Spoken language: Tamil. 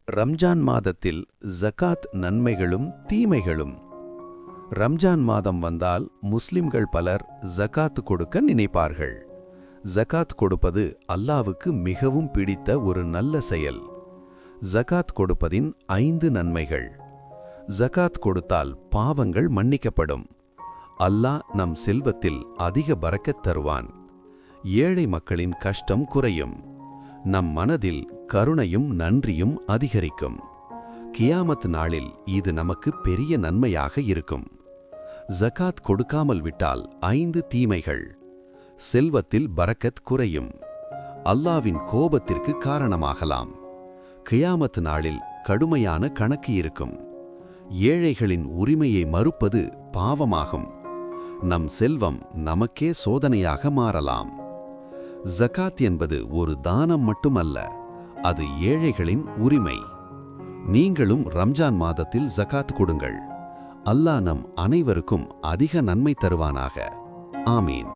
ரம்ஜான் மாதத்தில் ஜகாத் நன்மைகளும் தீமைகளும். ரம்ஜான் மாதம் வந்தால் முஸ்லிம்கள் பலர் ஜகாத் கொடுக்க நினைப்பார்கள். ஜகாத் கொடுப்பது அல்லாவுக்கு மிகவும் பிடித்த ஒரு நல்ல செயல். ஜகாத் கொடுப்பதின் 5 நன்மைகள். ஜகாத் கொடுத்தால் பாவங்கள் மன்னிக்கப்படும். அல்லாஹ் நம் செல்வத்தில் அதிக பரக்கத் தருவான். ஏழை மக்களின் கஷ்டம் குறையும். நம் மனதில் கருணையும் நன்றியும் அதிகரிக்கும். கியாமத் நாளில் இது நமக்கு பெரிய நன்மையாக இருக்கும். ஜகாத் கொடுக்காமல் விட்டால் 5 தீமைகள். செல்வத்தில் பரக்கத் குறையும். அல்லாவின் கோபத்திற்கு காரணமாகலாம். கியாமத் நாளில் கடுமையான கணக்கு இருக்கும். ஏழைகளின் உரிமையை மறுப்பது பாவமாகும். நம் செல்வம் நமக்கே சோதனையாக மாறலாம். ஜகாத் என்பது ஒரு தானம் மட்டுமல்ல, அது ஏழைகளின் உரிமை. நீங்களும் ரம்ஜான் மாதத்தில் ஜகாத் கொடுங்கள். அல்லாஹ் நம் அனைவருக்கும் அதிக நன்மை தருவானாக. ஆமீன்.